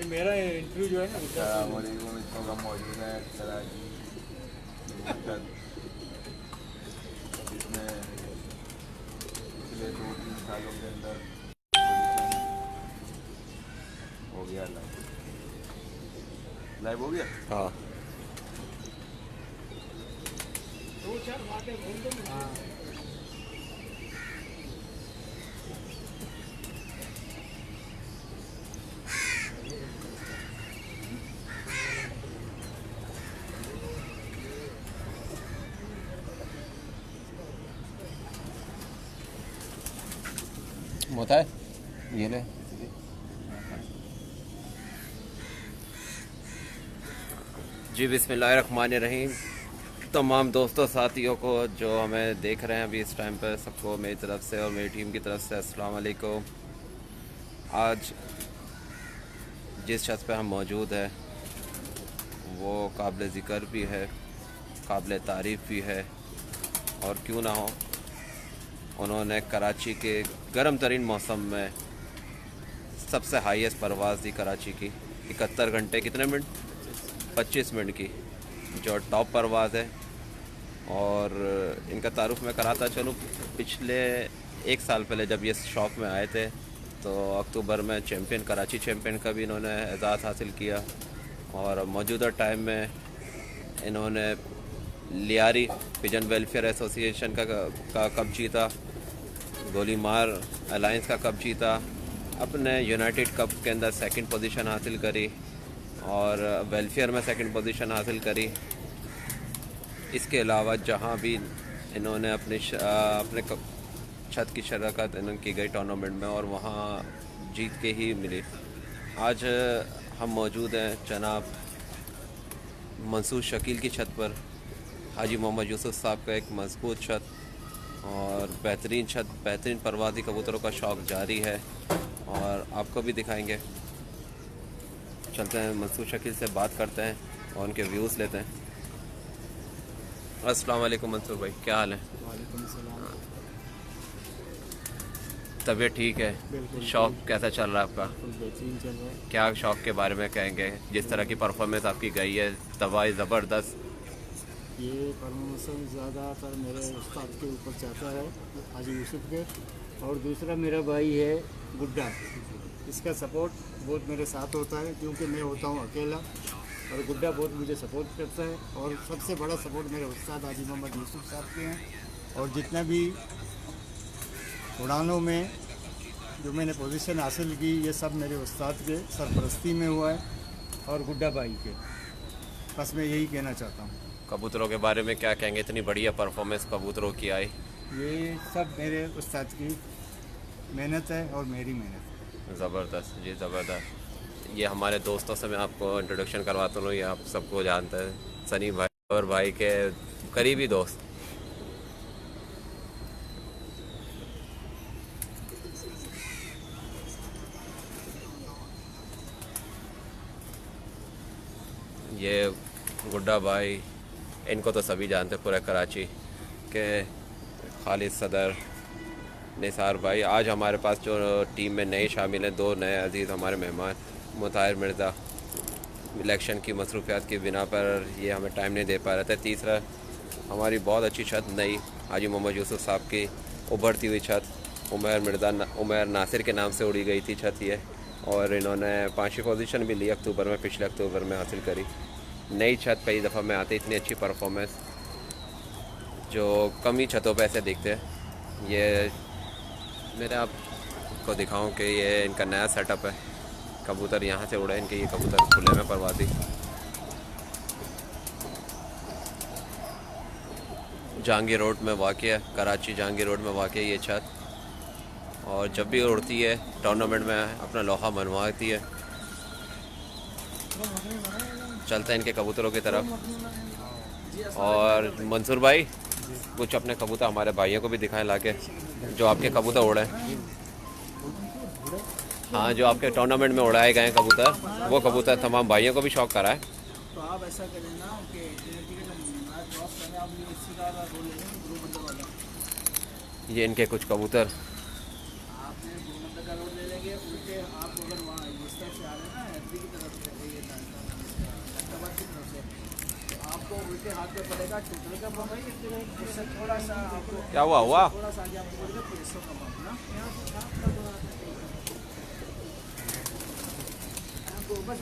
मेरा इंटरव्यू जो है ना इस प्रोग्राम मौजूद है कराची जिसमें पिछले 2-3 सालों के अंदर हो गया लाइव हो गया। हाँ दो चार बातें बोल दो। हाँ होता है ये ले। जी बिस्मिल्लाहिर्रहमानिर्रहीम। तमाम दोस्तों साथियों को जो हमें देख रहे हैं अभी इस टाइम पर, सबको मेरी तरफ से और मेरी टीम की तरफ से अस्सलाम वालेकुम। आज जिस छत पे हम मौजूद हैं वो काबिल ज़िक्र भी है, काबिल तारीफ़ भी है, और क्यों ना हो, उन्होंने कराची के गर्म तरीन मौसम में सबसे हाईएस्ट परवाज़ दी कराची की 71 घंटे कितने मिनट 25 मिनट की, जो टॉप परवाज़ है। और इनका तारुफ मैं कराता चलूँ, पिछले 1 साल पहले जब ये शौक़ में आए थे तो अक्टूबर में चैम्पियन कराची चैम्पियन का भी इन्होंने एजाज़ हासिल किया, और मौजूदा टाइम में इन्होंने लियारी पिजन वेलफेयर एसोसिएशन का कप जीता, गोली मार अलायंस का कप जीता, अपने यूनाइटेड कप के अंदर 2nd पोजीशन हासिल करी और वेलफेयर में 2nd पोजीशन हासिल करी। इसके अलावा जहां भी इन्होंने अपने छत की शरकत इन्होंने की गई टूर्नामेंट में और वहां जीत के ही मिली। आज हम मौजूद हैं जनाब मंसूर शकील की छत पर। हाजी मोहम्मद यूसुफ साहब का एक मजबूत छत और बेहतरीन छत, बेहतरीन परवाज़ी कबूतरों का शौक़ जारी है और आपको भी दिखाएंगे। चलते हैं मंसूर शकील से बात करते हैं और उनके व्यूज़ लेते हैं। अस्सलाम वालेकुम मंसूर भाई, क्या हाल है? वालेकुम सलाम। तबीयत ठीक है? बिल्कुल। शौक़ कैसा चल रहा है आपका? बेहतरीन चल रहा है। क्या शौक़ के बारे में कहेंगे? जिस तरह की परफॉर्मेंस आपकी गई है, दवाई ज़बरदस्त। ये परफॉर्मेंस ज़्यादातर मेरे उस्ताद के ऊपर चाहता है, हाजी यूसुफ के, और दूसरा मेरा भाई है गुड्डा। इसका सपोर्ट बहुत मेरे साथ होता है क्योंकि मैं होता हूँ अकेला, और गुड्डा बहुत मुझे सपोर्ट करता है। और सबसे बड़ा सपोर्ट मेरे उस्ताद हाजी मोहम्मद यूसुफ साहब के हैं। और जितना भी उड़ानों में जो मैंने पोजीशन हासिल की, ये सब मेरे उस्ताद के सरपरस्ती में हुआ है और गुड्डा भाई के। बस मैं यही कहना चाहता हूँ। कबूतरों के बारे में क्या कहेंगे? इतनी बढ़िया परफॉर्मेंस कबूतरों की आई। ये सब मेरे उस्ताद की मेहनत है और मेरी मेहनत है। ज़बरदस्त जी, ज़बरदस्त। ये हमारे दोस्तों से मैं आपको इंट्रोडक्शन करवाता हूँ, ये आप सबको जानते हैं, सनी भाई और भाई के करीबी दोस्त। ये गुड्डा भाई, इनको तो सभी जानते हैं पूरे कराची के। खालिद सदर, निसार भाई। आज हमारे पास जो टीम में नए शामिल हैं, 2 नए अजीज़ हमारे मेहमान, मुताहिर मिर्ज़ा इलेक्शन की मसरूफियात की बिना पर ये हमें टाइम नहीं दे पा रहे थे। तीसरा हमारी बहुत अच्छी छत नई हाजी मोहम्मद यूसुफ साहब की उभरती हुई छत, उमर नासिर के नाम से उड़ी गई थी छत ये, और इन्होंने 5वीं पोजीशन भी ली अक्टूबर में, पिछले अक्टूबर में हासिल करी। नई छत पहली दफ़ा में आती, इतनी अच्छी परफॉर्मेंस जो कम ही छतों पे ऐसे दिखते हैं। ये मेरे आपको दिखाऊं कि ये इनका नया सेटअप है। कबूतर यहाँ से उड़े, इनके ये कबूतर खुले में परवाज़ी। जहांगीर रोड में वाक़ है, कराची जहांगीर रोड में वाक़ है ये छत, और जब भी उड़ती है टूर्नामेंट में अपना लोहा मनवाती है। चलते हैं इनके कबूतरों की तरफ। और मंसूर भाई, कुछ अपने कबूतर हमारे भाइयों को भी दिखाएं लाके, जो आपके कबूतर उड़े। हाँ, जो आपके टूर्नामेंट में उड़ाए गए कबूतर, वो कबूतर तमाम भाइयों को भी शौक़ करा है। तो आप ऐसा करें ना कि ये इनके कुछ कबूतर के आप अगर वहाँ इस तरफ से आ रहे हैं ना एफडी की तरफ से ये हैदराबाद की तरफ से तो आपको उल्टे हाथ पे पड़ेगा टोटल का पंप है उससे थोड़ा सा आपको क्या हुआ थोड़ा सा आगे आपको बोलेगा 300 का पंप ना आपको बस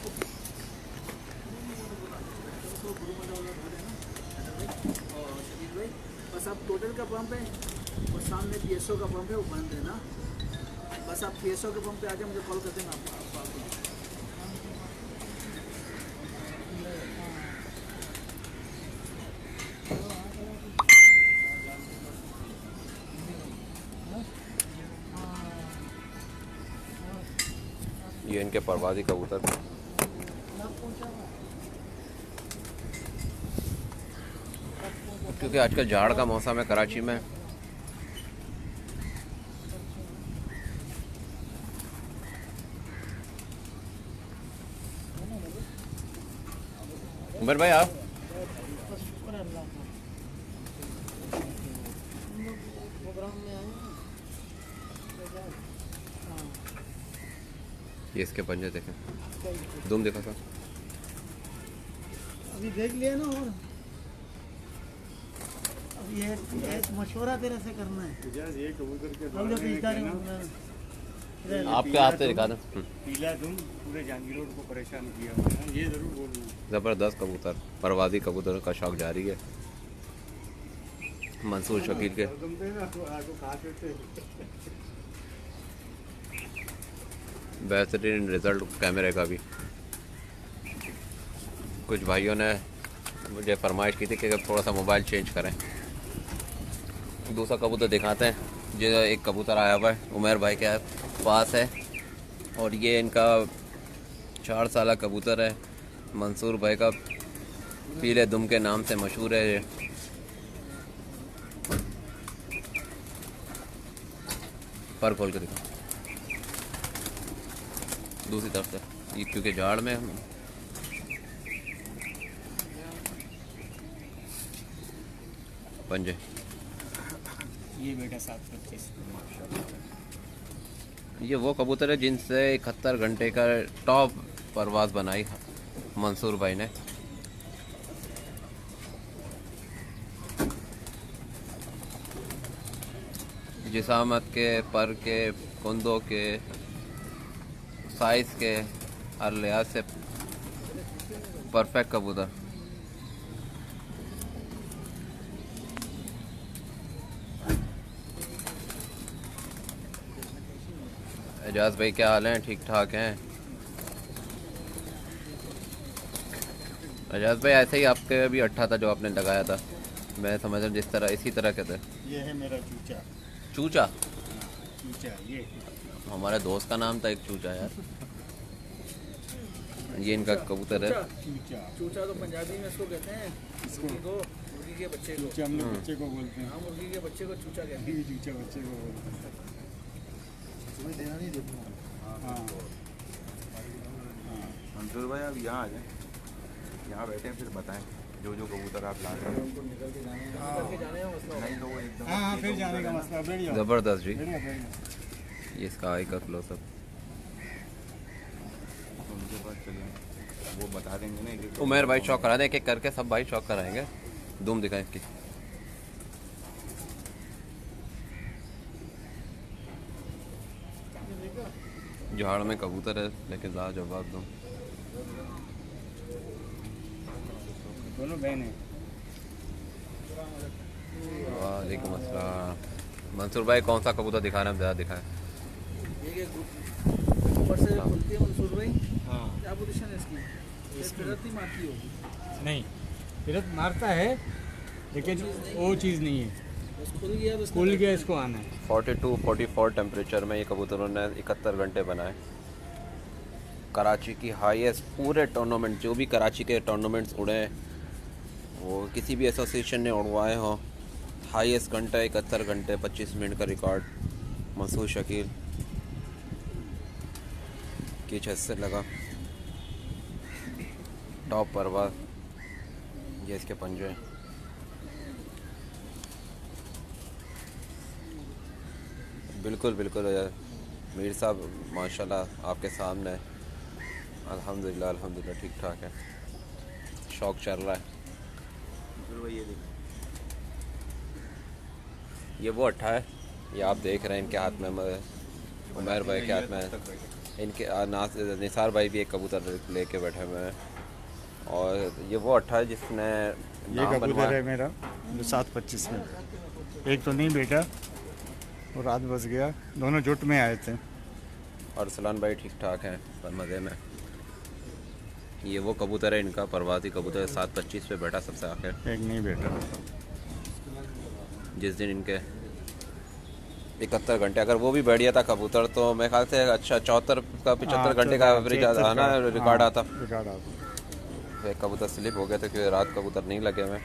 और शरीर भाई बस आप टोटल का पंप है और सामने PSO का पंप है वो बंद है ना बस आप PSO के पंप पे आके मुझे कॉल कर देना आपको ये इनके परवाज़ी कबूतर क्योंकि आजकल झाड़ का मौसम है कराची में उमर भाई आप ये इसके पंजे देखें दुम देखा सर अभी देख लिया ना और अब ये एक मशवरा तेरे से करना है ये कबूतर के हम लोग आपके हाथ से दिखा दें पीला धुन पूरे जहांगीर रोड को परेशान किया हुआ है, ये जरूर बोलूँ। ज़बरदस्त कबूतर परवाज़ी कबूतर का शौक जारी है मंसूर शकील के बेहतरीन रिज़ल्ट कैमरे का भी कुछ भाइयों ने मुझे फरमाइश की थी कि थोड़ा सा मोबाइल चेंज करें दूसरा कबूतर दिखाते हैं जो एक कबूतर आया हुआ है उमर भाई के पास है और ये इनका 4 साल कबूतर है मंसूर भाई का पीले दुम के नाम से मशहूर है ये पर खोल के दिखा दूसरी तरफ से ये क्योंकि झाड़ में पंजे ये बेटा 725 ये वो कबूतर है जिनसे 71 घंटे का टॉप परवाज़ बनाई मंसूर भाई ने जिसामत के पर के कुंदों के साइज़ के हर लिहाज से परफेक्ट कबूतर एजाज भाई क्या हाल हैं ठीक ठाक हैं एजाज भाई ऐसे ही आपके भी अट्ठा था जो आपने लगाया था मैं समझ रहा हूँ जिस तरह इसी तरह के थे ये है मेरा चूचा चूचा चूचा ये हमारे दोस्त का नाम था एक चूचा यार ये इनका कबूतर है चूचा चूचा तो पंजाबी में इसको कहते हैं मुर्गी के बच्चे को चूचा हम लोग बच्चे को बोलते हैं हाँ मुर्गी के बच्चे को चूचा कहते हैं ये चूचा बच्चे को बोलते हैं देना नहीं देखो हाँ मंसूर भाई आप यहाँ आ जाएं यहाँ बैठे हैं फिर बताएं जो जो कबूतर आप ला रहे हैं निकल के जाने हैं मसला नहीं तो वो एकदम हाँ हाँ फिर जाने का मसला बढ़िया ज़बरदस्त जी बढ़िया बढ़िया ये इसका आई का क्लोजअप उनके पास चलें वो बता देंगे ना एक उमेर भाई शौक करा दें एक एक करके सब भाई शौक कराएंगे दुम दिखाएं इसकी झाड़ में कबूतर है लेकिन लाजवाब दुम दोनों बहन हैं वालेकुम अस्सलाम मंसूर भाई कौन सा कबूतर दिखा रहे हैं ज़्यादा दिखाएं ऊपर से खुलती है मंसूर भाई हाँ क्या पोजीशन है इसकी फिरत नहीं मारती होगी नहीं फिरत मारता है लेकिन वो चीज़ नहीं है बस खुल गया बस खुल गया इसको आना है 42-44 टेम्परेचर में ये कबूतरों ने 71 घंटे बनाए कराची की हाईएस्ट पूरे टूर्नामेंट जो भी कराची के टूर्नामेंट्स उड़े हैं वो किसी भी एसोसिएशन ने उड़वाए हों हाईएस्ट घंटा 71 घंटे 25 मिनट का रिकॉर्ड मंसूर शकील की छत से लगा टॉप परवाज़ ये इसके पंजे हैं बिल्कुल बिल्कुल मीर साहब माशाल्लाह आपके सामने है। अल्हम्दुलिल्लाह अल्हम्दुलिल्लाह ठीक ठाक है, शौक चल रहा है। फिर वो ये देखो, ये वो अट्ठा है, ये आप देख रहे हैं इनके हाथ में, उमर भाई के हाथ में है। इनके निसार भाई भी एक कबूतर लेके बैठे हुए हैं। और ये वो अट्ठा है जिसने ये नाम कबूतर बनवाया। है मेरा जो 7:25 में, एक तो नहीं बेटा और रात बस गया, दोनों जुट में आए थे। और सलान भाई ठीक ठाक हैं पर मज़े में। ये वो कबूतर है इनका, परवाती कबूतर 7:25 पे बैठा सबसे आखिर, एक नहीं बेटा। जिस दिन इनके 71 घंटे, अगर वो भी बैठ गया था कबूतर तो मेरे ख्याल से अच्छा 74 का 75 घंटे का एवरेज आना रिकॉर्ड आता। रिकॉर्ड आता। एक कबूतर स्लिप हो गया था क्योंकि रात कबूतर नहीं लगे हुए।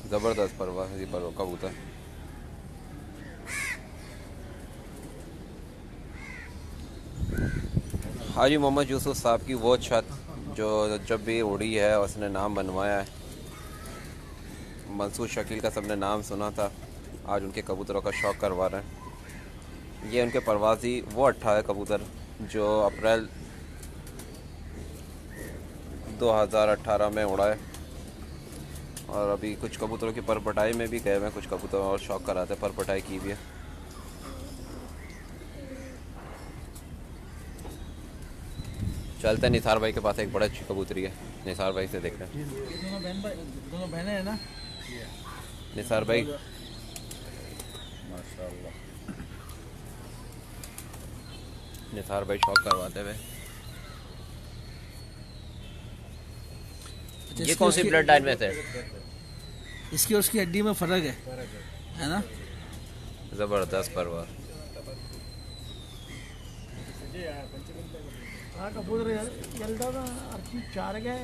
ज़बरदस्त परवाज़ी पर कबूतर। हाजी मोहम्मद यूसुफ साहब की वो छत जो जब भी उड़ी है उसने नाम बनवाया है। मंसूर शकील का सबने नाम सुना था, आज उनके कबूतरों का शौक़ करवा रहे हैं। ये उनके परवाज़ी वो अट्ठा है कबूतर जो अप्रैल 2018 में उड़ा है। और अभी कुछ कबूतरों की परपटाई में भी गए हुए हैं, कुछ कबूतर और शौक़ कराते हैं, परपटाई की भी है। चलते हैं निसार भाई के पास, एक बड़ा अच्छी कबूतरी है, निसार भाई से देख रहे हैं। दोनों बहनें हैं ना। निसार भाई माशाल्लाह। निसार भाई शौक़ करवाते हुए। ये कौन सी ब्लड लाइन में थे? इसकी और उसकी हड्डी में फ़र्क है ना। ज़बरदस्त परवाज़। कबूतर जल्दा था चार गए।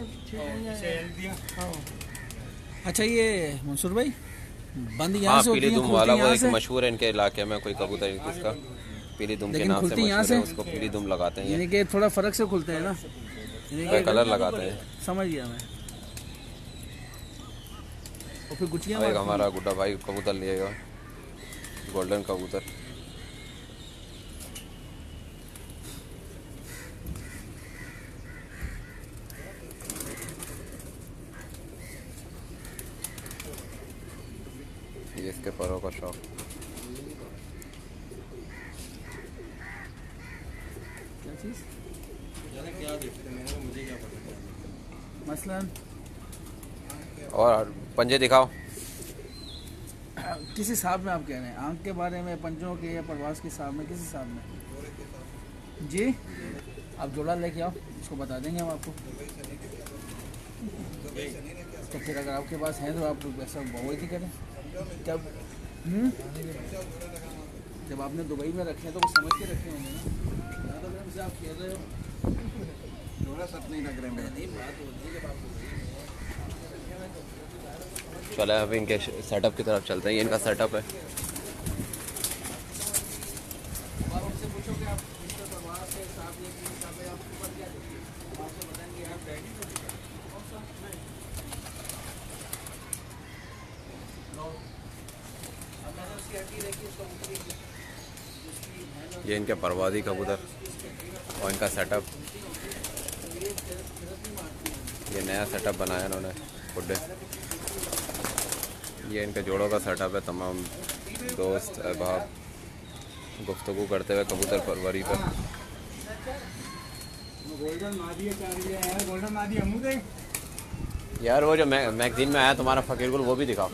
अच्छा ये मंसूर भाई बंद यहाँ हाँ से होती पीली हैं, दुम खुलती वाला वो यहाँ एक से? मशहूर है इनके इलाके में, कोई कबूतर किसका पीली दुम के लेकिन नाम से खुलती यहाँ मशहूर है, से? उसको पीली दुम लगाते हैं। यानी कि थोड़ा फ़र्क से खुलते हैं ना, ये कलर लगाते हैं। समझ गया मैं। और फिर गुचियाँ अब एक हमारा गुड्डा भाई कबूतर लिएगा, गोल्डन कबूतर। ये इसके परों का शौक। क्या चीज़ मसलन और पंजे दिखाओ। किस हिसाब में आप कह रहे हैं? आंख के बारे में, पंजों के, या परवास के हिसाब में? किस हिसाब में जी? आप जोड़ा लेके आओ, उसको बता देंगे हम आपको। तो फिर अगर आपके पास है तो आप वैसा वही करें। जब आपने दुबई में रखे हैं तो कुछ समझ के रखे होंगे ना। तो मैडम से आप कह रहे हो जोड़ा सच नहीं लग रहे हैं। नहीं बात होती है जब आप चले अभी इनके सेटअप की तरफ चलते हैं। ये इनका सेटअप है। ये इनके परवाज़ी कबूतर और इनका सेटअप, ये नया सेटअप बनाया इन्होंने खुद। ये इनके जोड़ों का सेटअप है। तमाम दोस्त अहबाब गुफ्तगू करते हुए कबूतर परवरी पर। यार वो जो मैगजीन में आया तुम्हारा फ़कीर गुल, वो भी दिखाओ।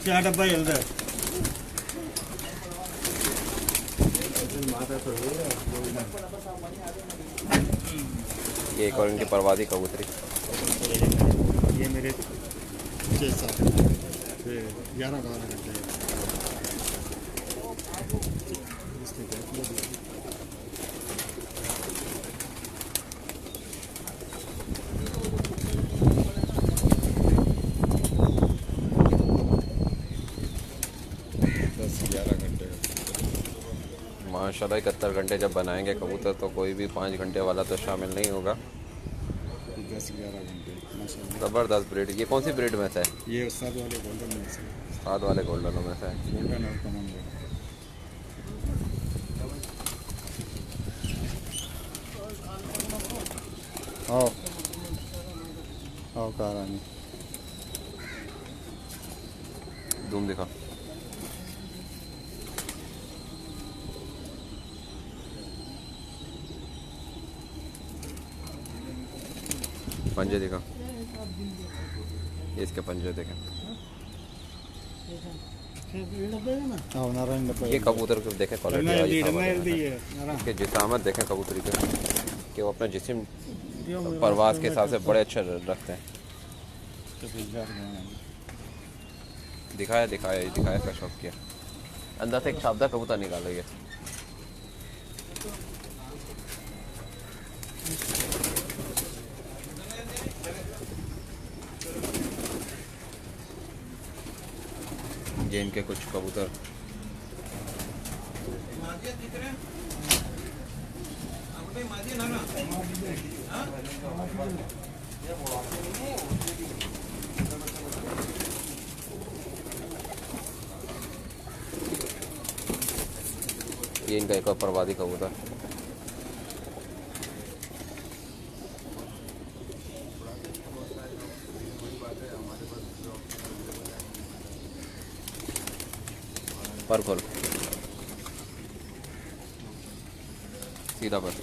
क्या डब्बा जल्द है? ये एक और इनकी परवाज़ी कबूतरी। ये मेरे 6-7 11-12 घंटे। माशाल्लाह 71 घंटे जब बनाएंगे कबूतर तो कोई भी 5 घंटे वाला तो शामिल नहीं होगा। 10-11 घंटे माशाल्लाह। ज़बरदस्त ब्रीड। ये कौन सी ब्रीड में से है? ये उस्ताद वाले गोल्डन में से, साथ वाले गोल्डनों में से है। गोल्डन और कमांडो। आओ आओ कहारानी धूम दिखा। पंजे दिखा। ये इसके पंजे देखें। आओ नारायण डब्बा। ये कबूतर को देखें क्वालिटी, इसके जिसामत देखें कबूतरी के कि वो अपना जिस्म परवाज़ के हिसाब से बड़े अच्छे रखते हैं। दिखाया इसका शौक किया। अंदर से एक शाबदा कबूतर निकालो ये। ये इनके कुछ कबूतर। ये इनका एक और परवादी कबूतर। पर खोल सीधा पर।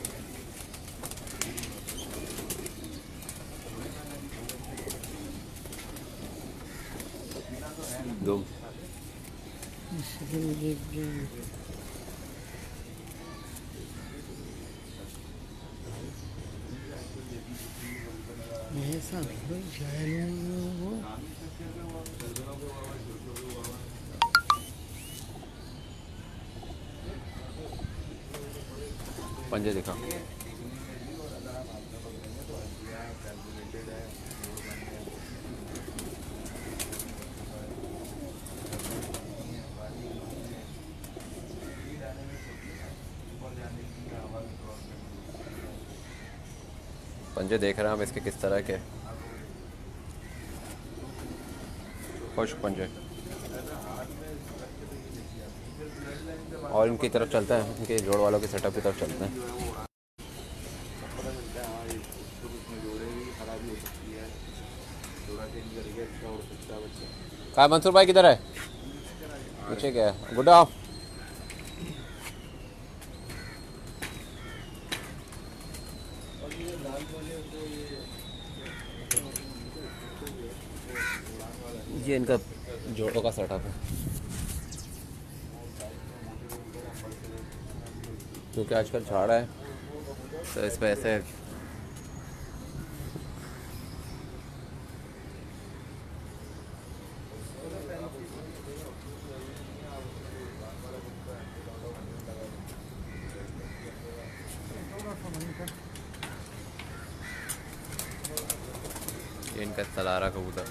दो पंजे दिखा। पंजे देख रहे हैं हम इसके किस तरह के। खुश्क पंजे। और इनकी तरफ चलते हैं, इनके जोड़ वालों की सेटअप की तरफ चलते हैं। कहाँ मंसूर भाई किधर है? नीचे क्या है? गुड्डा आओ। ये इनका जोड़ों का सेटअप है। क्योंकि आजकल झाड़ है तो इस पे ऐसे ये इनका सलारा कबूतर।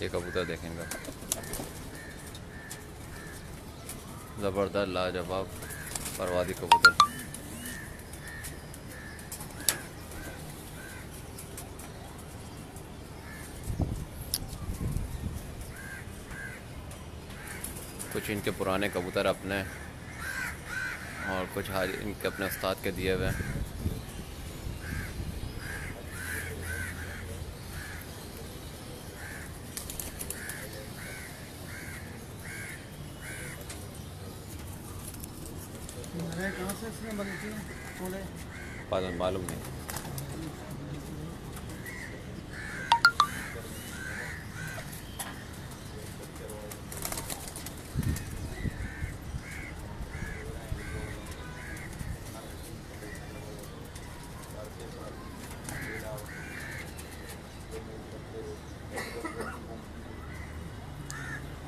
ये कबूतर देखेंगे ज़बरदस्त लाजवाब परवादी कबूतर। कुछ इनके पुराने कबूतर अपने और कुछ हाल इनके अपने उस्ताद के दिए हुए हैं। कहाँ से इसमें बनती है? मालूम नहीं।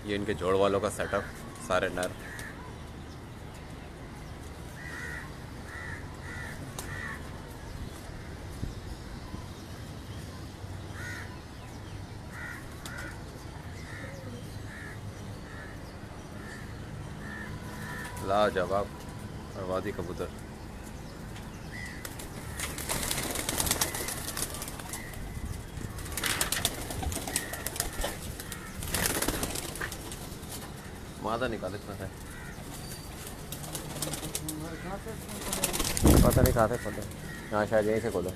ये इनके जोड़ वालों का सेटअप, सारे नर। लाजवाब परवादी कबूतर। मादा निकाले इतना है, पता नहीं कहाँ से खोलो। हाँ शायद यहीं से खोलो।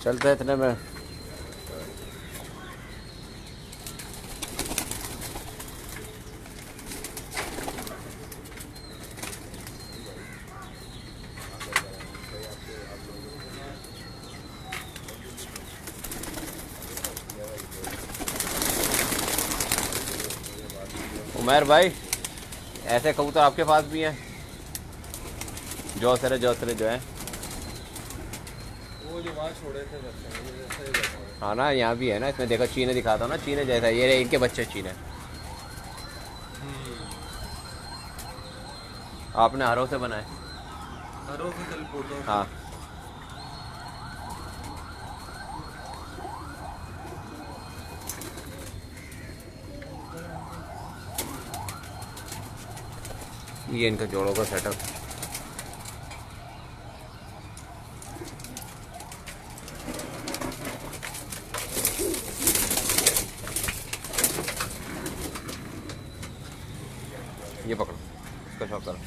चलते इतने में। उमर भाई, ऐसे कबूतर आपके पास भी हैं? जौसरे जो है वो जो वहाँ छोड़े थे जैसा ही बैठा हुआ हाँ ना, यहाँ भी है ना। इसमें देखो चीने दिखाता हूँ ना, चीने जैसा। ये इनके बच्चे चीने। आपने हरों से बनाए? हरों से चल फोटो। हाँ ये इनका जोड़ों का सेटअप। ये पकड़ो, इसका शौक करो।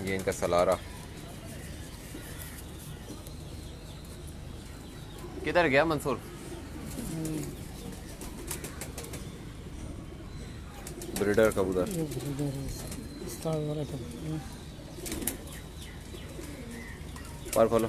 ये इनका सलारा। किधर गया मंसूर? ब्रीडर कबूतर। पर खोलो।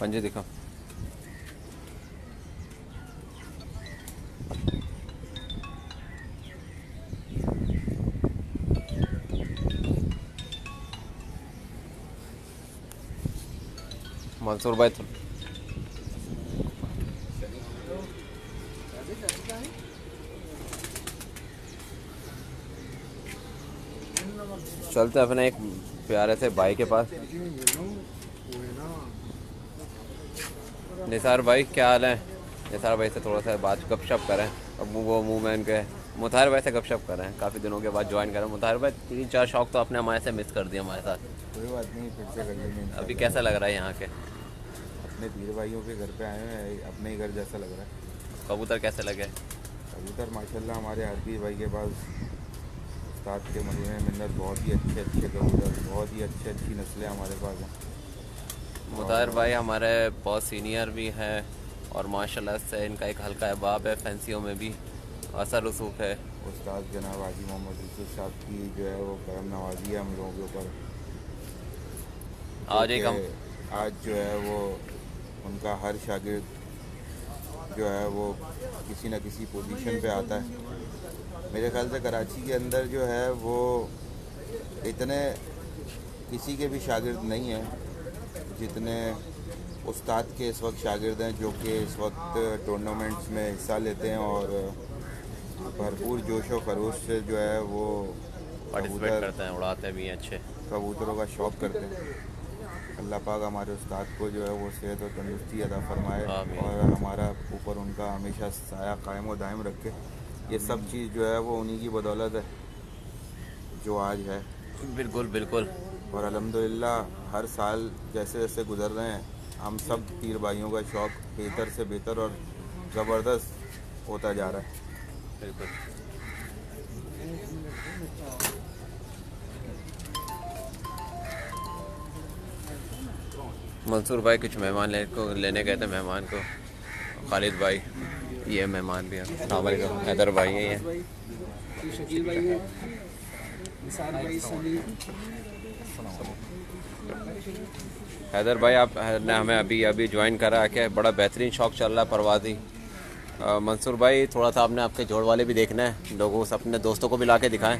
पंजे दिखा। मंसूर भाई चलते अपने एक प्यारे से भाई के पास। निसार भाई क्या हाल है? निसार भाई से थोड़ा सा बात गपशप करें। अब वो मुंह में इनके मुताहिर भाई से गपशप करें। काफ़ी दिनों के बाद ज्वाइन करें। मुताहिर भाई 3-4 शौक तो आपने हमारे से मिस कर दिया हमारे साथ। कोई बात नहीं, फिर से कर लेंगे। अभी कैसा लग रहा है यहाँ के? अपने पीर भाइयों के घर पे आए हैं, अपने ही घर जैसा लग रहा है। कबूतर कैसे लगे? कबूतर माशाल्लाह हमारे हरपीर भाई के पास उस्ताद के मजमूए मिन्नत बहुत ही अच्छे कबूतर, बहुत ही अच्छी नस्लें हमारे पास हैं। मुताहिर भाई हमारे बहुत सीनियर भी हैं और माशाल्लाह से इनका एक हल्का अहबाब है, फैंसियों में भी असर रसूख है। उस्ताद जनाब हाजी मोहम्मद यूसुफ साहब की जो है वो करम नवाजी है हम लोगों के ऊपर। आज जो है वो उनका हर शागिर्द जो है वो किसी न किसी पोजीशन पे आता है। मेरे ख्याल से कराची के अंदर जो है वो इतने किसी के भी शागिर्द नहीं हैं जितने उस्ताद के इस वक्त शागिर्द हैं, जो कि इस वक्त टूर्नामेंट्स में हिस्सा लेते हैं और भरपूर जोश व खरोश से जो है वो पार्टिसिपेट करते हैं, उड़ाते भी हैं अच्छे कबूतरों का शौक़ करते हैं। अल्लाह पाक हमारे उस्ताद को जो है वो सेहत और तंदुरुस्ती अता फरमाए और हमारा ऊपर उनका हमेशा साया कायम व दायम रखे। ये सब चीज़ जो है वो उन्हीं की बदौलत है जो आज है। बिल्कुल बिल्कुल। और अल्हम्दुलिल्लाह हर साल जैसे जैसे गुजर रहे हैं हम सब पीर भाइयों का शौक़ बेहतर से बेहतर और ज़बरदस्त होता जा रहा है। बिल्कुल। मंसूर भाई कुछ मेहमान लेने गए थे मेहमान को। खालिद भाई, ये मेहमान भी हैं। अस्सलाम वालेकुम। हैदर भाई हैं ये। ये शकील भाई है, निसार भाई, सनी। हैदर भाई आप ने हमें अभी ज्वाइन करा के बड़ा बेहतरीन शौक चल रहा है परवाज़ी। मंसूर भाई थोड़ा सा आपने आपके जोड़ वाले भी देखना है, लोगों से अपने दोस्तों को भी ला के दिखाएं।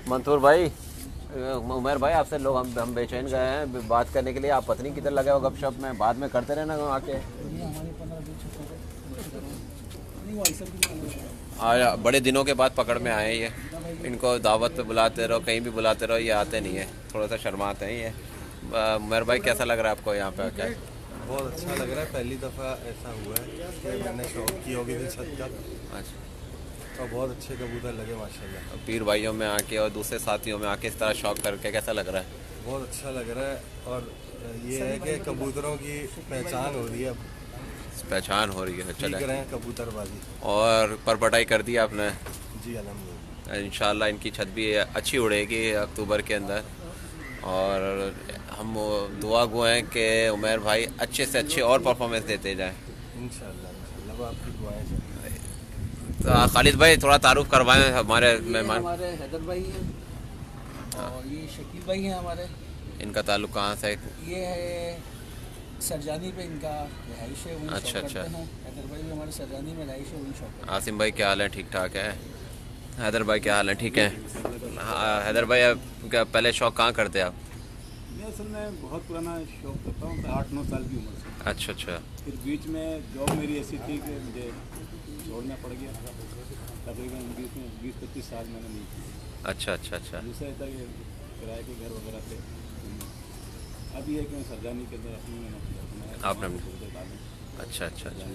मंसूर भाई, उमर भाई आपसे लोग हम बेचैन गए हैं बात करने के लिए। आप पत्नी किधर लगे हो गपशप में, बाद में करते रहना आके। आज बड़े दिनों के बाद पकड़ में आए ये, इनको दावत पे बुलाते रहो, कहीं भी बुलाते रहो, ये आते नहीं है, थोड़ा सा शर्माते हैं ये। उमर भाई कैसा लग रहा है आपको यहाँ पे आके? बहुत अच्छा लग रहा है। पहली दफ़ा ऐसा हुआ है कि मैंने शौक की होगी थी छत का, अच्छा, और बहुत अच्छे कबूतर लगे माशाल्लाह। पीर भाइयों में आके और दूसरे साथियों में आके इस तरह शौक करके कैसा लग रहा है? बहुत अच्छा लग रहा है। और ये है कि कबूतरों की पहचान हो रही है, पहचान हो रही है। सीख चले, रहे हैं कबूतरबाजी। और परपटाई कर दी आपने? जी अल्हम्दुलिल्लाह। इंशाल्लाह इनकी छत भी अच्छी उड़ेगी अक्टूबर के अंदर, और हम दुआ गो हैं कि उमर भाई अच्छे से अच्छे और परफॉर्मेंस देते जाएं। इंशाल्लाह इंशाल्लाह, वो आपकी दुआएं हैं। तो खालिद भाई थोड़ा तारुफ करवाएं हमारे मेहमान। हमारे हैदर भाई हैं, और ये शकील भाई हैं हमारे। इनका ताल्लुक कहाँ से? ये है सरजानी पे इनका रहाइश है, वहीं अच्छा, शौक अच्छा। करते हैं। हैदर भाई भी हमारे सरजानी में रहाइश है, वहीं शौक करते आसिम भाई क्या हाल है? ठीक ठाक है। हैदर भाई क्या हाल है? ठीक है। हाँ, हैदर भाई आप क्या पहले शौक कहाँ करते आप? मैं असल में बहुत पुराना शौक करता हूँ, 8-9 साल की उम्र से। अच्छा अच्छा। फिर बीच में जॉब मेरी ऐसी थी कि मुझे छोड़ना पड़ गया। तकरीबन 20-25 साल मैंने नहीं किया। अच्छा अच्छा अच्छा। दूसरा था कि किराए के घर वगैरह पे। अब ये है कि मैं सरजानी के अंदर अपनी आपने अच्छा अच्छा अच्छा,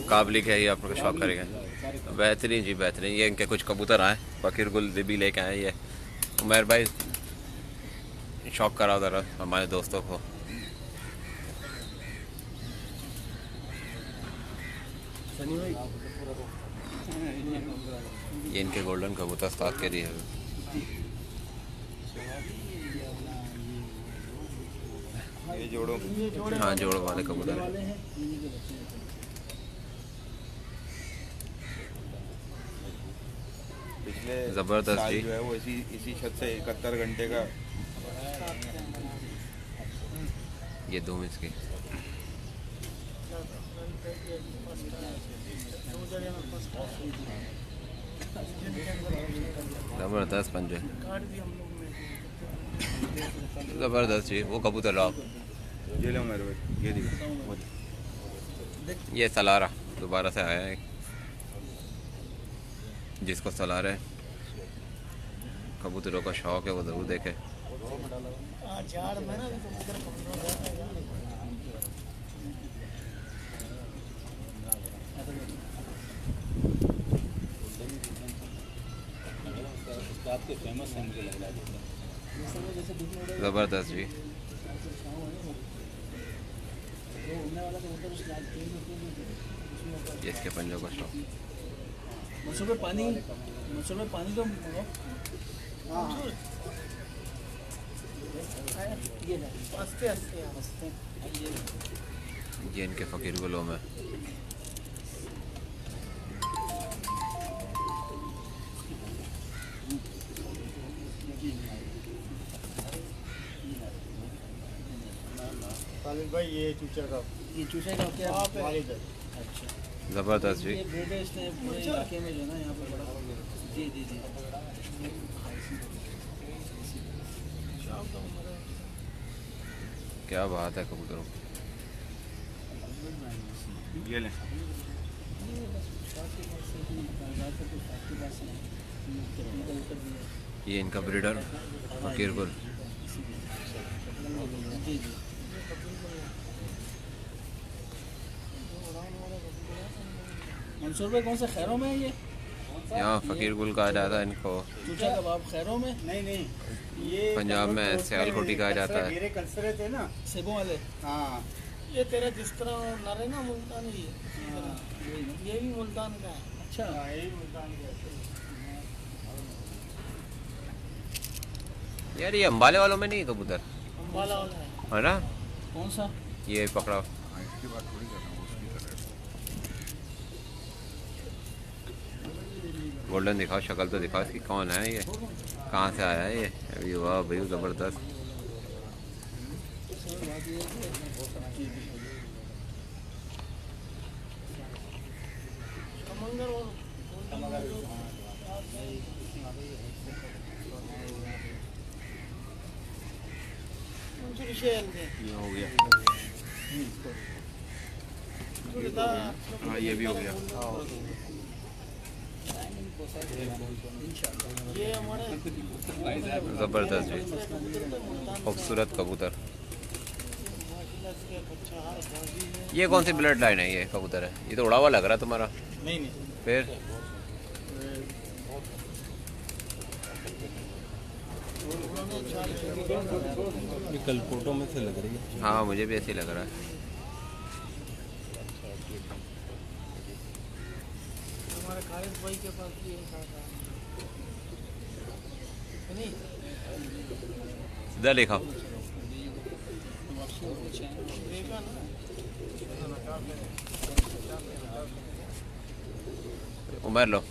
काबलिक है ये आपका शौक करेगा। बेहतरीन जी बेहतरीन। ये इनके कुछ कबूतर आए, फकीर गुल भी लेके आए। ये उमर भाई शौक कराओ ज़रा हमारे दोस्तों को। ये इनके गोल्डन कबूतर उस्ताद के दिए। ये जोड़ों हाँ, जोड़ों वाले कबूतर। पिछले ज़बरदस्त साल जी। जो है वो इसी छत से 71 घंटे का ये धूम इसकी। ज़बरदस्त पंजे, ज़बरदस्त जी। वो कबूतर लाओ। ये लो मेरे भाई, ये दिखा। ये सलारा दोबारा से आया है, जिसको सलारा है कबूतरों का शौक है वो ज़रूर देखे। आपके फेमस है मुझे लग रहा है। ज़बरदस्त जी। ये इसके पंजों का शौक। मंसूर में पानी तो मंगाओ। ये इनके फ़कीर गुलों में। खालिद भाई ये चूचा का ये चूचे का क्या वालिद है। अच्छा, ज़बरदस्त जी। ये ब्रीड है, इसने पूरे इलाके में जो है ना यहाँ पे बड़ा। जी जी जी। क्या बात है कबूतरों की। ये लें। ये इनका ब्रीडर फ़कीर गुल। जी जी। मंसूर भाई कौन से खैरों में है ये? यहाँ फ़कीर गुल कहा जाता है इनको। चूचा कबाब खैरों में? नहीं ये पंजाब में सियालकोटी कहा जाता है। मेरे कल्सरे थे ना। सेबों वाले। हाँ ये तेरा जिस तरह नर है ना मुल्तानी है, ये भी मुल्तान का है। अच्छा, यही मुल्तान के। यार ये अंबाले वालों में नहीं है कबूतर, अम्बाला वाला है। है ना? कौन सा? ये पकड़ा। गोल्डन दिखाओ, शक्ल तो दिखाओ इसकी, कौन है ये, कहाँ से आया है ये? अभी वाह भाई ज़बरदस्त। कमंगर और मंसूरी शेल के ये हो गया, मंसूरी था। हाँ ये भी हो गया। ये हमारे ज़बरदस्त जी, खूबसूरत कबूतर। ये कौन सी ब्लड लाइन है ये कबूतर है? ये तो उड़ा हुआ लग रहा है तुम्हारा। नहीं नहीं, फिर ये कल फोटो में से लग रही है। हाँ मुझे भी ऐसे ही लग रहा है। हमारे खालिद भाई के पास भी एक था नहीं, सीधा लिखा देखा ना। उमर लो।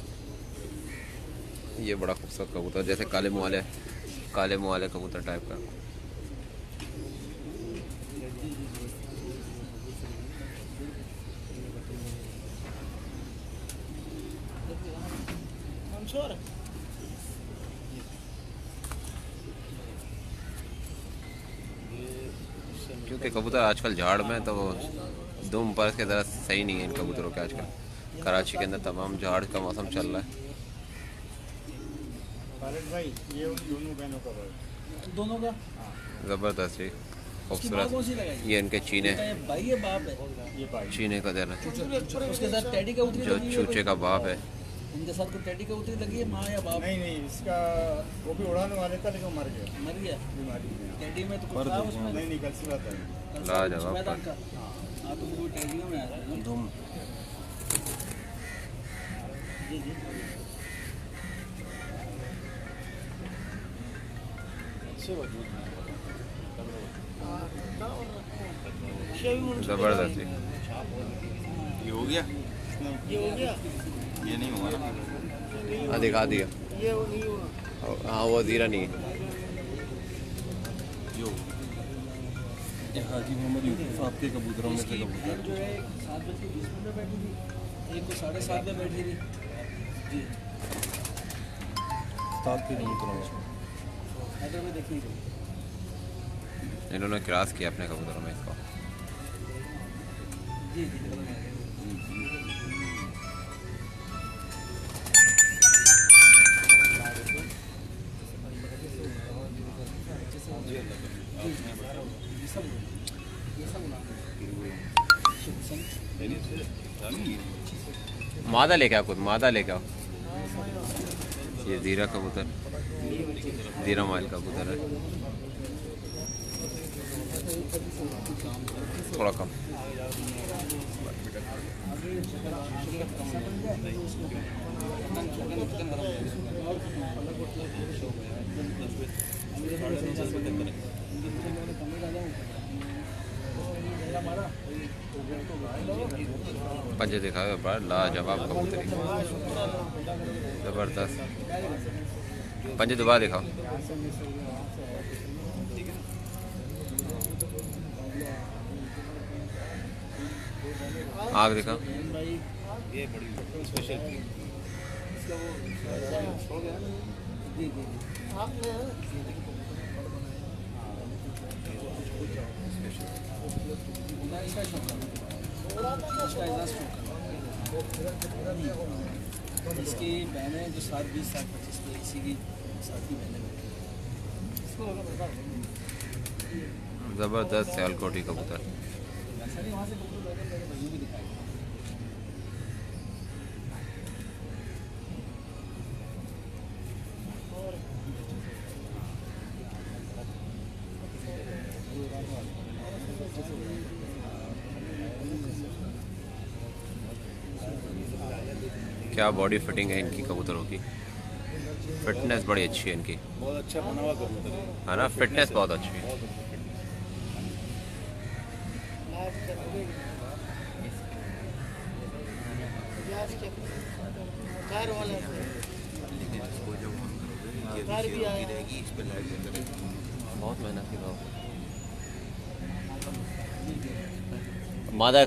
ये बड़ा खूबसूरत कबूतर, जैसे काले मुँह वाले कबूतर टाइप का। मंसूर क्योंकि कबूतर आजकल झाड़ में तो दुम पर की तरह सही नहीं है इन कबूतरों के आजकल। कराची के अंदर तमाम झाड़ का मौसम चल रहा है। खालिद भाई ये उन दोनों बहनों का भाई। दोनों का? ज़बरदस्त जी, उसकी माँ खूबसूरत। कौन सी लगाई? ये इनके चीने, ये भाई है बाप है? ये भाई चीने का देना, उसके साथ टैडी का उतरी जो लगी है चूचे का बाप है। कोई? उनके साथ कोई टैडी का उतरी लगी है, माँ या बाप? नहीं नहीं, इसका वो भी उड़ाने वाले था लेकिन मर गया मर गया। बीमारी में। टैडी में तो कुछ था उसमें? नहीं नहीं, कल सी बात है। लाजवाब मैदान का। हाँ तो वो टैडियों में आ रहा है। धूम जी जी। ज़बरदस्त जी। ये हो गया, ये हो गया, ये नहीं हुआ ना। हाँ दिखा दिया। ये वो नहीं हुआ। हाँ वो ज़ीरा नहीं है। ये हाजी मोहम्मद यूसुफ साहब के कबूतरों में से इसकी कबूतर बहन जो है 7:20 में बैठी थी, एक को 7:30 में बैठी थी जी। सात के कबूतरों में। हैदर में देखी थी। इन्होंने क्रॉस किया अपने कबूतरों में इसको। जी जी। मादा लेके आओ, खुद मादा लेके आओ। ये ज़ीरा कबूतर, ज़ीरा माइल कबूतर है, थोड़ा कम। पंजे दिखाओ पर लाजवाब कबूतरी, ज़बरदस्त। पंजे दोबारा दिखाओ। आग दिखाओ। इसकी बहनें जो 7, 20, 7, 25 की इसी की साथ की बहनें ज़बरदस्त सियालकोटी कबूतर। वहाँ से भैया भी दिखाई। क्या बॉडी फिटिंग है इनकी कबूतरों की, फिटनेस बड़ी अच्छी है इनकी, बहुत अच्छा बना हुआ कबूतर है। है ना, फिटनेस बहुत अच्छी है। कार वाला कार भी आया। बहुत मेहनत की बात। मादा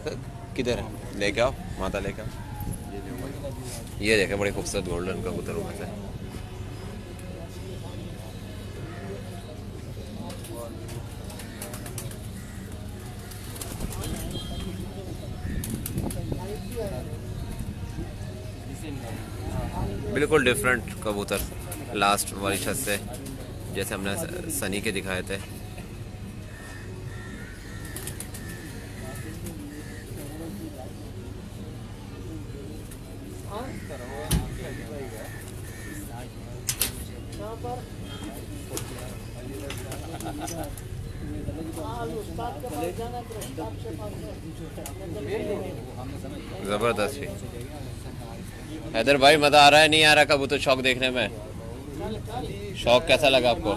किधर है, लेके आओ मादा, लेके आओ। ये देखे बड़ी खूबसूरत गोल्डन कबूतरों में से। बिल्कुल डिफरेंट कबूतर लास्ट वाली छत से, जैसे हमने सनी के दिखाए थे। जबरदस्त ही। हैदर भाई मजा आ रहा है नहीं आ रहा कबूतर शौक देखने में? शौक कैसा लगा आपको?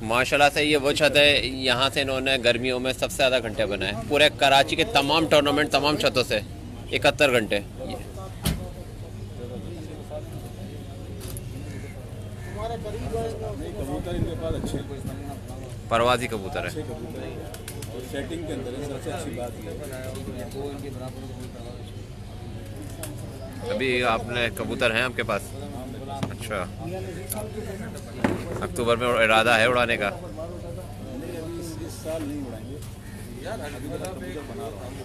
माशाल्लाह से ये वो छत है, यहाँ से इन्होंने गर्मियों में सबसे ज़्यादा घंटे बनाए पूरे कराची के तमाम टूर्नामेंट, तमाम छतों से 71 घंटे। कबूतर इनके पास अच्छे परवाजी कबूतर है। और सेटिंग के अंदर है, सबसे अच्छी बात ये अभी आपने कबूतर हैं आपके पास? अच्छा, अक्टूबर में इरादा है उड़ाने का? इस साल नहीं उड़ाएंगे।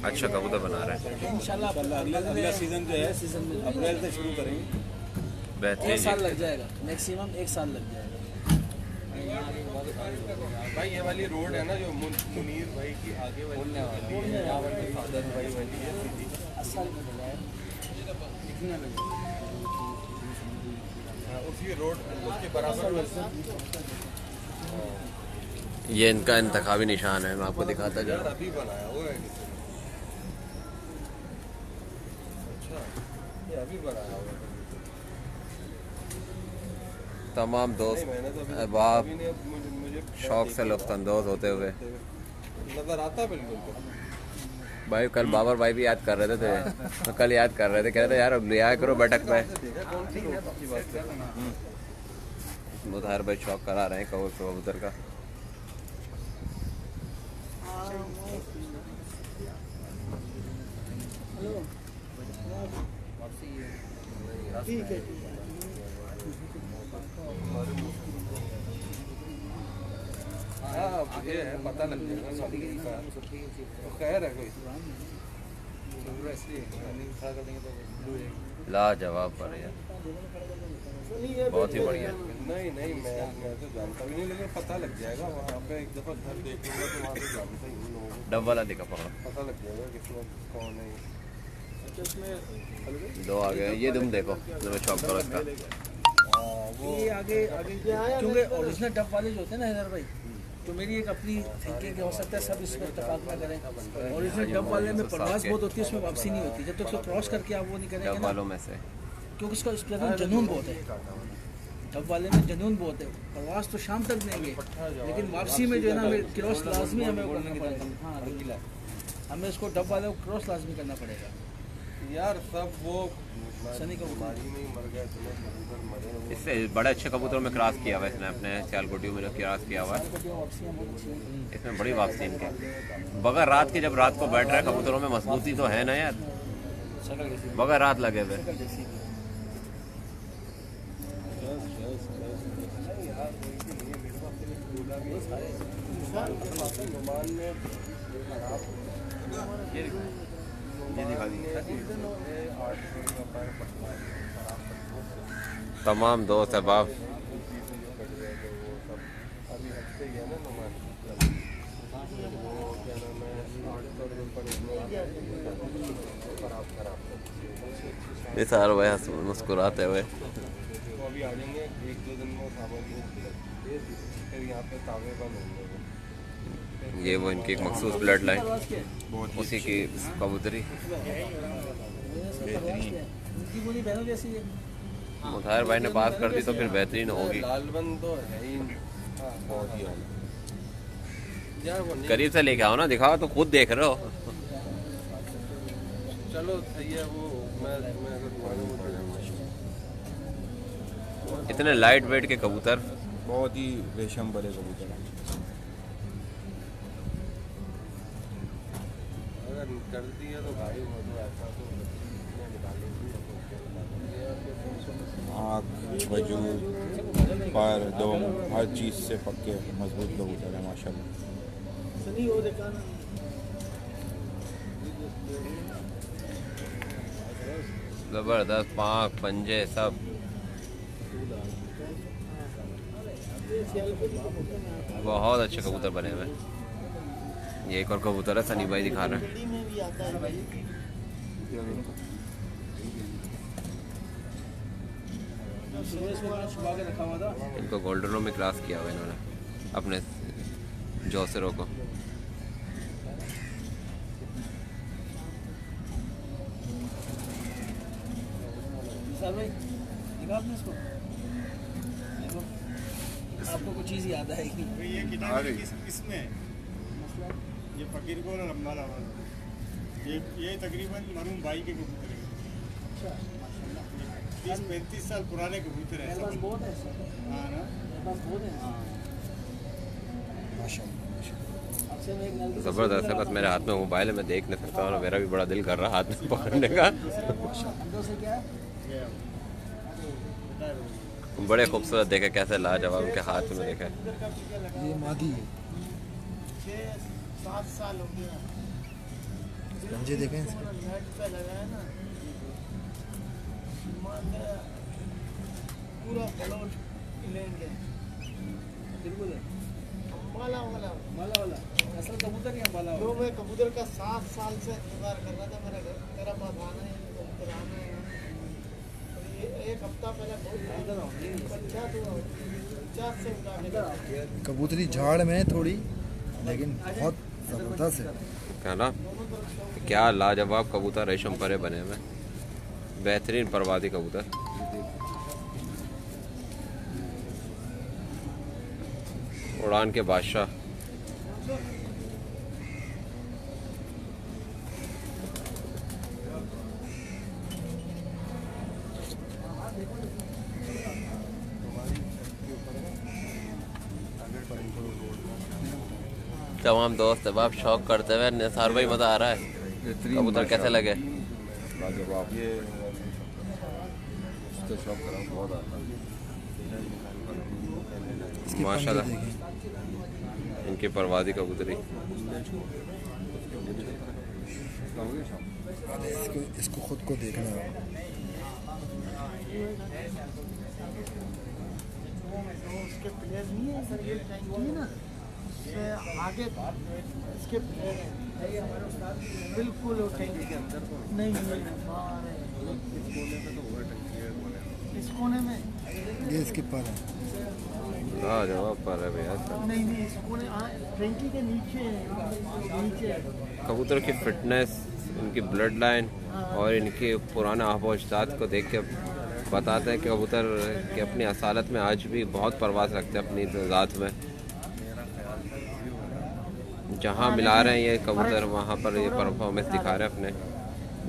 अच्छा, कबूतर बना रहे हैं। इंशाल्लाह अगला सीजन जो है अप्रैल से शुरू करेंगे। बेहतरीन। 1 साल लग जाएगा, मैक्सिमम 1 साल लग जाएगा। भाई ये वाली रोड है ना जो मुनीर भाई की आगे वाली फादर भाई वाली है सीधी, 80 में लगा है। उसी रोड उसके बराबर। ये इनका इंतखाबी निशान है, मैं आपको दिखाता जा रहा हूँ। अभी बनाया हुआ है किसी ने। अच्छा, ये अभी बनाया हुआ है। तमाम दोस्त अहबाब शौक से लुत्फानंदोज होते हुए। नजर आता बिल्कुल। भाई कल बाबर भाई भी याद कर रहे थे, तो कल याद कर रहे थे, कह रहे थे यार अब लिया करो बैठक में। मुताहिर भाई शौक करा रहे हैं कबूतर का। ठीक है। हाँ ये है, पता लग जाएगा। तो खैर है कोई लाजवाब पर यार, बहुत ही बढ़िया। नहीं नहीं मैं तो जानता भी नहीं, लेकिन पता लग जाएगा वहाँ पे। एक दफ़ा घर देखूंगा तो वहाँ पे जानता ही हूँ लोगों को, डब वाला दिखा पकड़ो, पता लग जाएगा किसमें कौन है। दो आ गए। ये तुम देखो, तुम्हें शौक करो इसका। ये आगे क्योंकि ओरिजिनल डब वाले जो होते हैं ना हैदर भाई, तो मेरी एक अपनी थिंकिंग हो सकता है सब इसमें इत्तेफाक ना करें। ओरिजिनल डब वाले में परवास बहुत होती है, उसमें वापसी नहीं होती जब तक उसको क्रॉस करके आप वो नहीं करेंगे डब ना, वालों में से, क्योंकि उसका इसमें जुनून बहुत है। डब वाले में जुनून बहुत है। परवास तो शाम तक देंगे, लेकिन वापसी में जो है ना हमें क्रॉस लाजमी हमें करना पड़ेगा। हाँ, हमें इसको डब वाले को क्रॉस लाजमी करना पड़ेगा यार। सब वो सनी का बीमारी में ही मर गए, तुम्हें कबूतर मरे वो। इससे बड़े अच्छे कबूतरों में क्रॉस किया हुआ है इसने, अपने सियालकोटी में जो क्रॉस किया हुआ है इसमें बड़ी वापसी इनके। बगैर रात के, जब रात को बैठ रहे कबूतरों में मजबूती तो है ना यार, बगैर रात लगे हुए। तमाम दोस्त अहबाब ये सारे भाई मुस्कुराते हुए। तो अभी आ जाएंगे 1-2 दिन में फिर यहाँ पे तावे बंद होंगे। ये वो इनकी एक मखसूस ब्लड लाइन, उसी की कबूतरी। उनकी बोली बहनों जैसी है। मुताहिर भाई ने पास कर दी तो फिर बेहतरीन होगी। लालबन तो है ही बहुत ही आला यार। वो नहीं, करीब से लेके आओ ना, दिखाओ तो खुद देख रहे हो। चलो सही है। वो मैं अगर मालूम हो जाऊंगा। इतने लाइट वेट के कबूतर, बहुत ही रेशम भरे कबूतर हैं। अगर कर दिया तो भाई वो तो ऐसा तो आँख, वजूद, पर, दम, हर चीज़ से पक्के मजबूत कबूतर हैं माशाल्लाह। सनी वो देखा ना जबरदस्त पाँख पंजे सब। बहुत अच्छे कबूतर बने हुए हैं। ये एक और कबूतर है, सनी भाई दिखा रहे हैं। गली में भी आता है भाई। छुपा के रखा हुआ था। इनको गोल्डनों में क्लास किया हुआ इन्होंने अपने जौसरों को। सर भाई दिखा आपने इसको, देखो आपको कुछ चीज़ याद आएगी। ये किताब किसमें है? ये फकीर को और अम्बाला वाला। ये तकरीबन मरूम भाई के कबूतर हैं। 30-35 साल पुराने कबूतर हैं। मेरे पास बहुत है सर, हाँ ना। मेरे पास बहुत है। आपसे मैं एक नल की ज़बरदस्त है। बस मेरे हाथ में मोबाइल है, मैं देख नहीं सकता, और मेरा भी बड़ा दिल कर रहा हाथ में पकड़ने का। अंदर से क्या है? बड़े खूबसूरत देखे, कैसे लाजवाब उनके हाथ में देखे। ये मादी है। 6-7 साल हो गया। पंजे देखें नेट पे लगाया ना, पूरा प्लॉट लेंगे। बिल्कुल है। माला वाला माला वाला असल कबूतर या माला जो वाला? मैं कबूतर का 7 साल से इंतजार कर रहा था। मेरा पास आना है, कबूतर आना है। एक हफ्ता पहले बहुत पंचायत हुआ, पंचायत से उठा के कबूतरी झाड़ में थोड़ी, लेकिन बहुत ज़बरदस्त है। कहना क्या लाजवाब कबूतर, रेशम परे बने हुए, बेहतरीन परवादी कबूतर। उड़ान के बादशाह। तमाम दोस्त अब आप शौक करते हुए निसार भाई, मज़ा आ रहा है। कबूतर कैसे लगे? लाजवाब। ये उसका शौक करा बहुत आता है। माशाल्लाह इनकी परवादी कबूतरी। इसको खुद को देखना है। उसके प्लेयर नहीं है सर, ये चाहिए ना उससे आगे इसके प्लेयर हैं बिल्कुल उठेंगे के अंदर तो नहीं इस कोने में ये इसके पर है। लाजवाब पर है भैया सब। नहीं इस कोने टैंकी के नीचे कबूतर की फिटनेस, इनकी ब्लड लाइन और इनके पुराने आबो अजदाद को देख के बताते हैं कि कबूतर की अपनी असालत में आज भी बहुत परवाज़ रखते हैं अपनी ज़ात में। जहाँ मिला रहे हैं ये कबूतर, वहाँ पर ये परफॉर्मेंस दिखा रहे हैं अपने।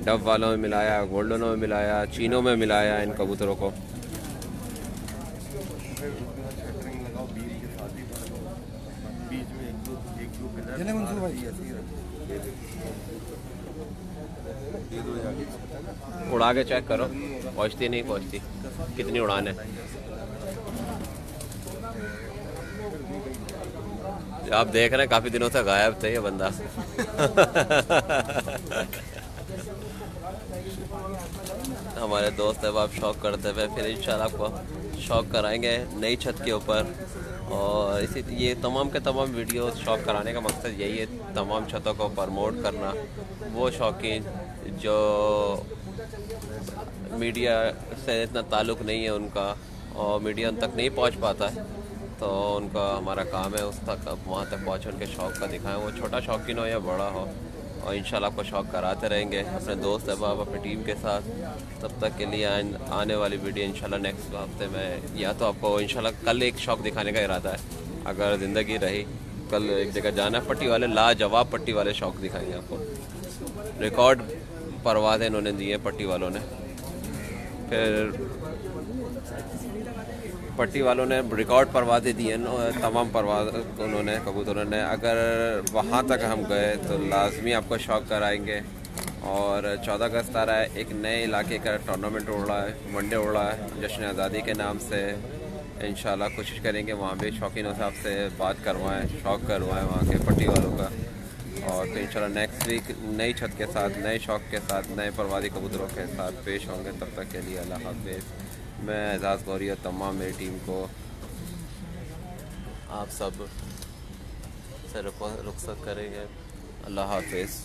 डब वालों में मिलाया, गोल्डनों में मिलाया, चीनों में मिलाया इन कबूतरों को। उड़ा के चेक करो, पहुँचती नहीं पहुँचती, कितनी उड़ान है। आप देख रहे हैं काफ़ी दिनों से गायब थे ये बंदा। हमारे दोस्त अब आप शौक करते हुए फिर इंशाल्लाह आपको शौक कराएंगे नई छत के ऊपर। और इसी ये तमाम के तमाम वीडियो शौक कराने का मकसद यही है, तमाम छतों को प्रमोट करना। वो शौकीन जो मीडिया से इतना ताल्लुक़ नहीं है उनका, और मीडिया उन तक नहीं पहुंच पाता है, तो उनका हमारा काम है उस तक वहाँ तक पहुँचे, उनके शौक़ का दिखाएं। वो छोटा शौकीन हो या बड़ा हो, और इंशाल्लाह आपको शौक़ कराते रहेंगे अपने दोस्त अहबाब अपनी टीम के साथ। तब तक के लिए आने वाली वीडियो इंशाल्लाह नेक्स्ट हफ्ते में, या तो आपको इंशाल्लाह कल एक शौक़ दिखाने का इरादा है अगर ज़िंदगी रही। कल एक जगह जाना है, पट्टी वाले लाजवाब पट्टी वाले शौक़ दिखाएंगे आपको। रिकॉर्ड परवाज़ें इन्होंने दी हैं पट्टी वालों ने। फिर पट्टी वालों ने रिकॉर्ड परवाज़ें दी हैं, तमाम परवाज़ उन्होंने कबूतरों ने। अगर वहाँ तक हम गए तो लाजमी आपको शौक़ कराएंगे। और 14 अगस्त आ रहा है, एक नए इलाके का टूर्नामेंट उड़ रहा है, वनडे उड़ रहा है जश्न आज़ादी के नाम से। इंशाल्लाह कोशिश करेंगे वहाँ भी शौकीनों साहब से बात करवाएं, शौक़ करवाएं वहाँ के पट्टी वालों का। और फिर इंशाल्लाह नेक्स्ट वीक नई छत के साथ, नए शौक़ के साथ, नए परवाज़ी कबूतरों के साथ पेश होंगे। तब तक के लिए अल्लाह हाफ़िज़। मैं एजाज़ गौरी और तमाम मेरी टीम को आप सब से रुखसत करेंगे। अल्लाह हाफ़िज़।